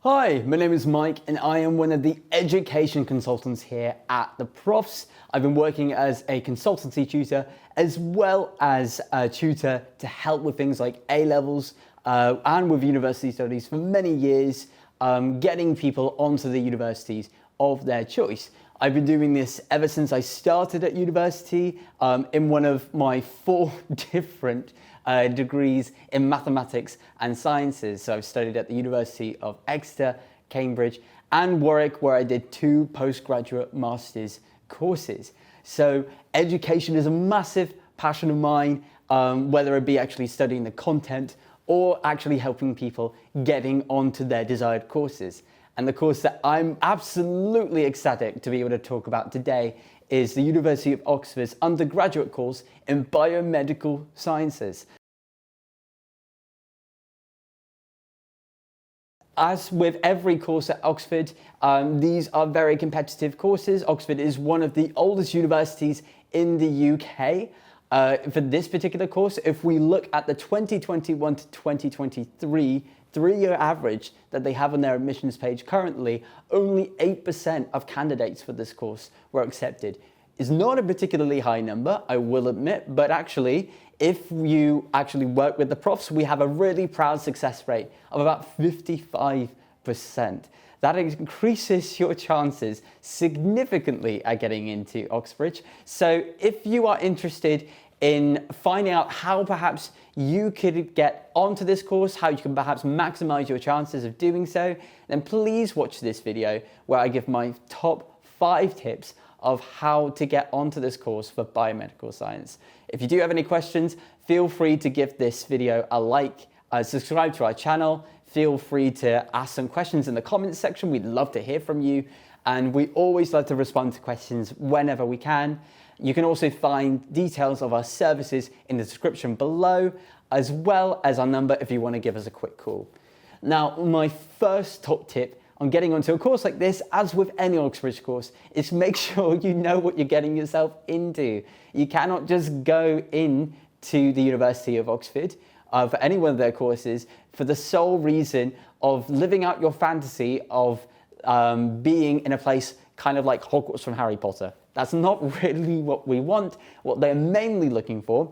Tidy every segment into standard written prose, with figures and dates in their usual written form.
Hi, my name is Mike and I am one of the education consultants here at The Profs. I've been working as a consultancy tutor as well as a tutor to help with things like A-levels and with university studies for many years, getting people onto the universities of their choice. I've been doing this ever since I started at university in one of my 4 different degrees in mathematics and sciences. So I've studied at the University of Exeter, Cambridge and Warwick, where I did 2 postgraduate master's courses. So education is a massive passion of mine, whether it be actually studying the content or actually helping people getting onto their desired courses. And the course that I'm absolutely ecstatic to be able to talk about today is the University of Oxford's undergraduate course in Biomedical Sciences. As with every course at Oxford, these are very competitive courses. Oxford is one of the oldest universities in the UK. For this particular course, if we look at the 2021 to 2023 3-year average that they have on their admissions page currently, only 8% of candidates for this course were accepted. It's not a particularly high number, I will admit, but actually, if you actually work with the profs, we have a really proud success rate of about 55%. That increases your chances significantly at getting into Oxbridge. So if you are interested in finding out how perhaps you could get onto this course, how you can perhaps maximize your chances of doing so, then please watch this video where I give my top 5 tips of how to get onto this course for biomedical science. If you do have any questions, feel free to give this video a like, subscribe to our channel, feel free to ask some questions in the comments section. We'd love to hear from you, and we always love to respond to questions whenever we can. You can also find details of our services in the description below, as well as our number if you want to give us a quick call. Now, my first top tip on getting onto a course like this, as with any Oxbridge course, is make sure you know what you're getting yourself into. You cannot just go into the University of Oxford for any one of their courses for the sole reason of living out your fantasy of being in a place kind of like Hogwarts from Harry Potter. That's not really what we want. What they're mainly looking for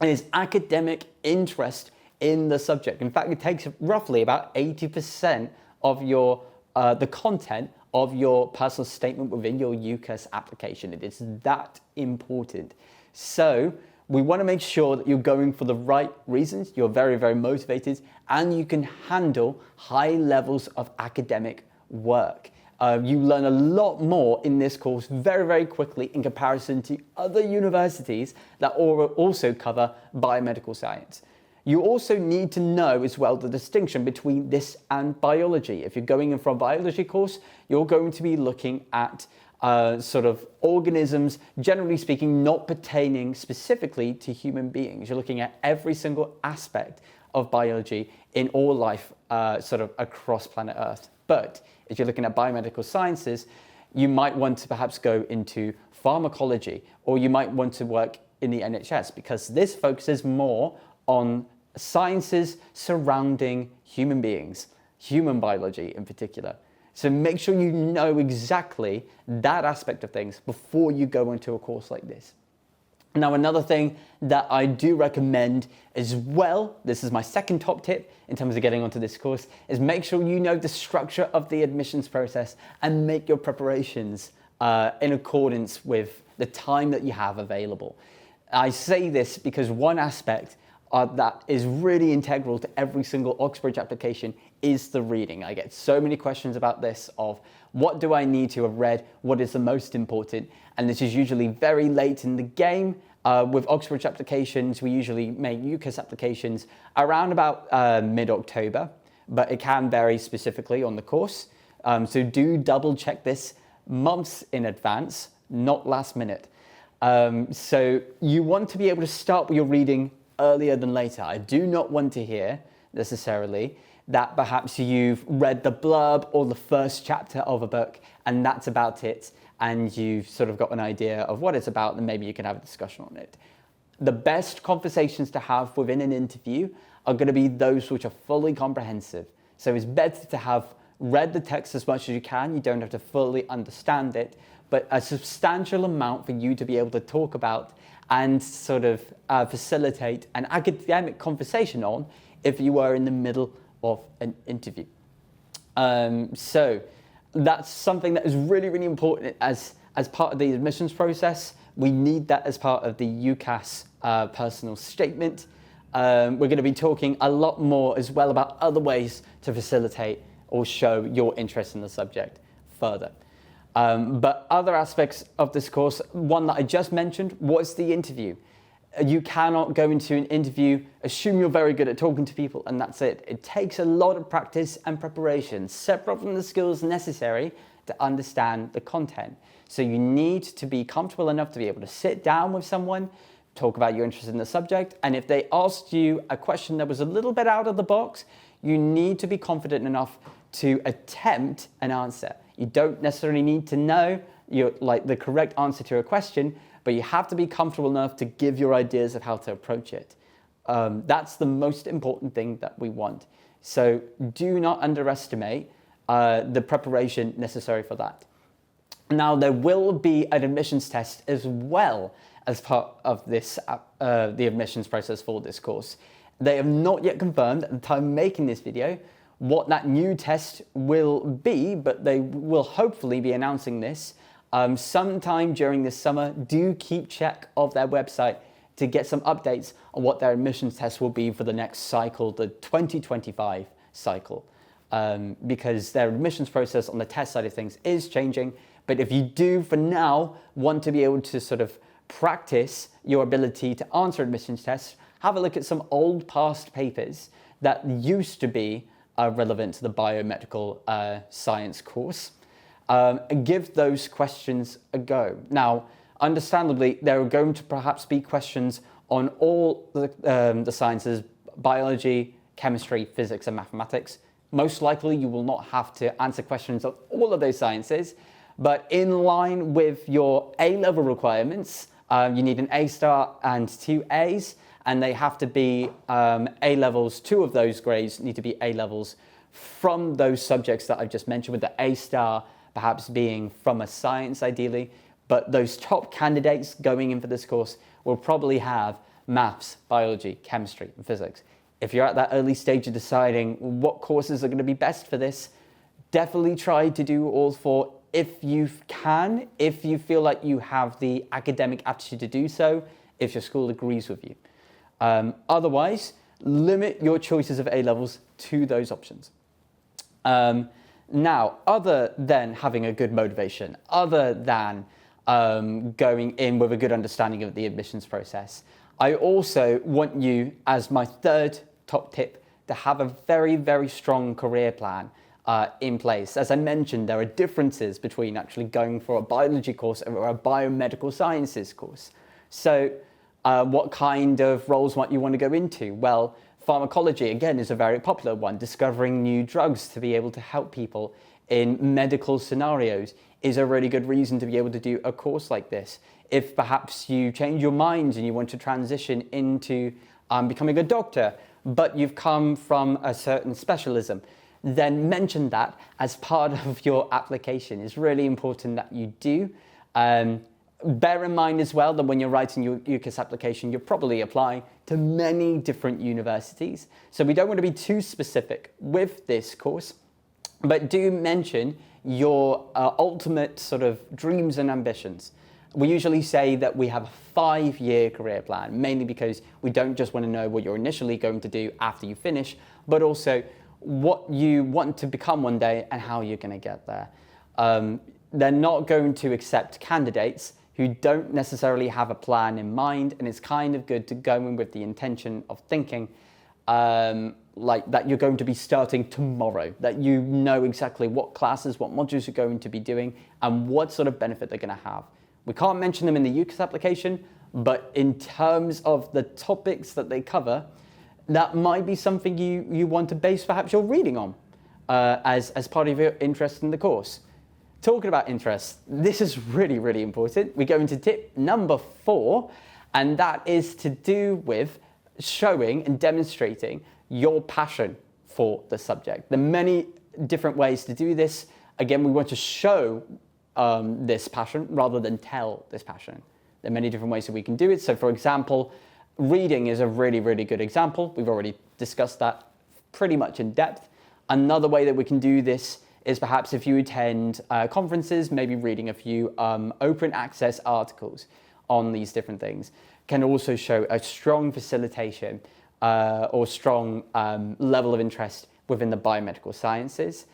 is academic interest in the subject. In fact, it takes roughly about 80% of your the content of your personal statement within your UCAS application. It is that important. So we want to make sure that you're going for the right reasons, you're very, very motivated, and you can handle high levels of academic work. You learn a lot more in this course very, very quickly in comparison to other universities that also cover biomedical science. You also need to know as well the distinction between this and biology. If you're going in for a biology course, you're going to be looking at sort of organisms, generally speaking, not pertaining specifically to human beings. You're looking at every single aspect of biology in all life sort of across planet Earth. But if you're looking at biomedical sciences, you might want to perhaps go into pharmacology, or you might want to work in the NHS, because this focuses more on sciences surrounding human beings, human biology in particular. So make sure you know exactly that aspect of things before you go into a course like this. Now, another thing that I do recommend as well, this is my second top tip in terms of getting onto this course, is make sure you know the structure of the admissions process and make your preparations in accordance with the time that you have available. I say this because one aspect that is really integral to every single Oxbridge application is the reading. I get so many questions about this of what do I need to have read, what is the most important, and this is usually very late in the game. With Oxbridge applications, we usually make UCAS applications around about mid-October, but it can vary specifically on the course. So do double check this months in advance, not last minute. So you want to be able to start your reading earlier than later. I do not want to hear necessarily that perhaps you've read the blurb or the first chapter of a book and that's about it, and you've sort of got an idea of what it's about, and maybe you can have a discussion on it. The best conversations to have within an interview are going to be those which are fully comprehensive. So it's better to have read the text as much as you can. You don't have to fully understand it, but a substantial amount for you to be able to talk about and sort of facilitate an academic conversation on if you were in the middle of an interview. So that's something that is really, really important as part of the admissions process. We need that as part of the UCAS personal statement. We're going to be talking a lot more as well about other ways to facilitate or show your interest in the subject further. But other aspects of this course, one that I just mentioned, was the interview. You cannot go into an interview, assume you're very good at talking to people, and that's it. It takes a lot of practice and preparation, separate from the skills necessary to understand the content. So you need to be comfortable enough to be able to sit down with someone, talk about your interest in the subject, and if they asked you a question that was a little bit out of the box, you need to be confident enough to attempt an answer. You don't necessarily need to know the correct answer to a question, but you have to be comfortable enough to give your ideas of how to approach it. That's the most important thing that we want. So do not underestimate the preparation necessary for that. Now, there will be an admissions test as well as part of this, the admissions process for this course. They have not yet confirmed at the time of making this video what that new test will be, but they will hopefully be announcing this sometime during this summer. Do keep check of their website to get some updates on what their admissions test will be for the next cycle, the 2025 cycle, because their admissions process on the test side of things is changing. But if you do, for now, want to be able to sort of practice your ability to answer admissions tests, have a look at some old past papers that used to be relevant to the biomedical science course. Give those questions a go. Now, understandably, there are going to perhaps be questions on all the sciences, biology, chemistry, physics, and mathematics. Most likely, you will not have to answer questions on all of those sciences, but in line with your A-level requirements, you need an A star and 2 A's, and they have to be A-levels. 2 of those grades need to be A-levels from those subjects that I've just mentioned, with the A star perhaps being from a science ideally, but those top candidates going in for this course will probably have maths, biology, chemistry, and physics. If you're at that early stage of deciding what courses are going to be best for this, definitely try to do all 4 if you can, if you feel like you have the academic aptitude to do so, if your school agrees with you. Otherwise, limit your choices of A-levels to those options. Now, other than having a good motivation, other than going in with a good understanding of the admissions process, I also want you, as my third top tip, to have a very, very strong career plan in place. As I mentioned, there are differences between actually going for a biology course or a biomedical sciences course. So what kind of roles might you want to go into? Well, pharmacology, again, is a very popular one. Discovering new drugs to be able to help people in medical scenarios is a really good reason to be able to do a course like this. If perhaps you change your mind and you want to transition into becoming a doctor, but you've come from a certain specialism, then mention that as part of your application. It's really important that you do. Bear in mind as well that when you're writing your UCAS application, you're probably applying to many different universities. So we don't want to be too specific with this course, but do mention your ultimate sort of dreams and ambitions. We usually say that we have a 5-year career plan, mainly because we don't just want to know what you're initially going to do after you finish, but also what you want to become one day and how you're going to get there. They're not going to accept candidates who don't necessarily have a plan in mind, and it's kind of good to go in with the intention of thinking like that you're going to be starting tomorrow, that you know exactly what classes, what modules you're going to be doing, and what sort of benefit they're going to have. We can't mention them in the UCAS application, but in terms of the topics that they cover, that might be something you want to base perhaps your reading on as part of your interest in the course. Talking about interest, this is really, really important. We go into tip number 4, and that is to do with showing and demonstrating your passion for the subject. The many different ways to do this. Again, we want to show this passion rather than tell this passion. There are many different ways that we can do it. So for example, reading is a really, really good example. We've already discussed that pretty much in depth. Another way that we can do this is perhaps if you attend conferences, maybe reading a few open access articles on these different things can also show a strong facilitation or strong level of interest within the biomedical sciences.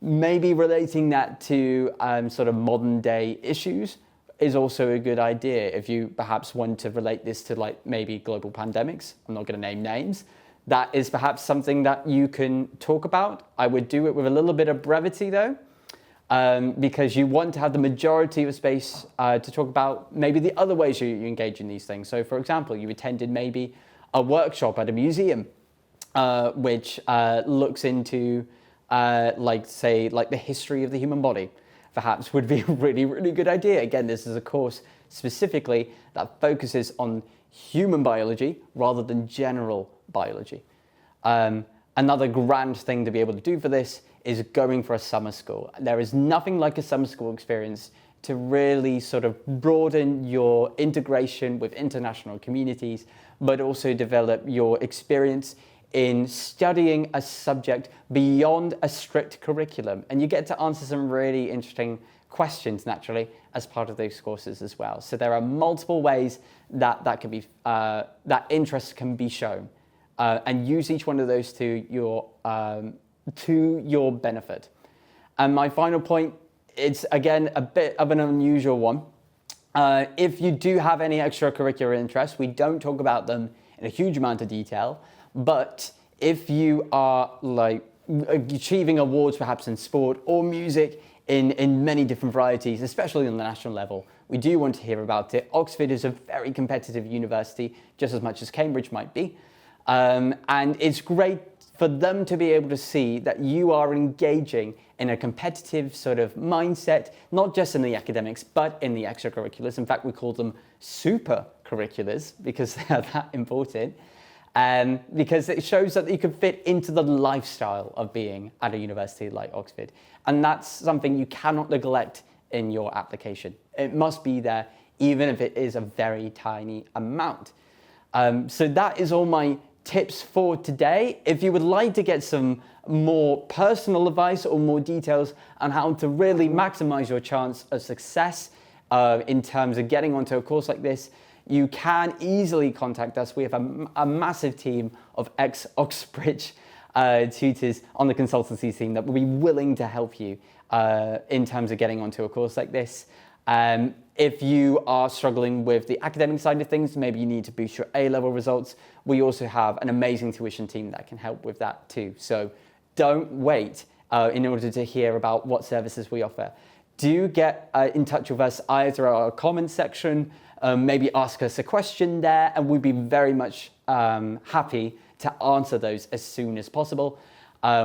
Maybe relating that to sort of modern day issues is also a good idea. If you perhaps want to relate this to like maybe global pandemics, I'm not going to name names, that is perhaps something that you can talk about. I would do it with a little bit of brevity though, because you want to have the majority of space to talk about maybe the other ways you engage in these things. So for example, you attended maybe a workshop at a museum, which looks into like the history of the human body. Perhaps would be a really, really good idea. Again, this is a course specifically that focuses on human biology rather than general biology. Another grand thing to be able to do for this is going for a summer school. There is nothing like a summer school experience to really sort of broaden your integration with international communities, but also develop your experience in studying a subject beyond a strict curriculum. And you get to answer some really interesting questions naturally as part of those courses as well. So there are multiple ways that that interest can be shown, and use each one of those to your benefit. And my final point, it's again a bit of an unusual one. If you do have any extracurricular interests, we don't talk about them in a huge amount of detail. But if you are like achieving awards perhaps in sport or music in many different varieties, especially on the national level, we do want to hear about it. Oxford is a very competitive university, just as much as Cambridge might be. And it's great for them to be able to see that you are engaging in a competitive sort of mindset, not just in the academics, but in the extracurriculars. In fact, we call them super curriculars because they are that important. Because it shows that you can fit into the lifestyle of being at a university like Oxford. And that's something you cannot neglect in your application. It must be there, even if it is a very tiny amount. So that is all my tips for today. If you would like to get some more personal advice or more details on how to really maximize your chance of success in terms of getting onto a course like this, you can easily contact us. We have a massive team of ex-Oxbridge tutors on the consultancy team that will be willing to help you in terms of getting onto a course like this. If you are struggling with the academic side of things, maybe you need to boost your A-level results, we also have an amazing tuition team that can help with that too. So don't wait in order to hear about what services we offer. Do get in touch with us either through our comments section, maybe ask us a question there, and we'd be very much happy to answer those as soon as possible.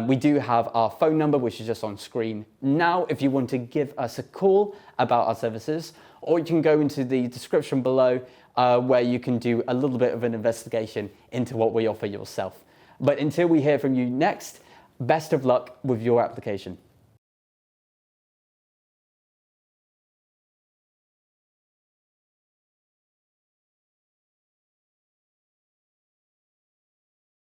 We do have our phone number, which is just on screen now, if you want to give us a call about our services, or you can go into the description below where you can do a little bit of an investigation into what we offer yourself. But until we hear from you next, best of luck with your application.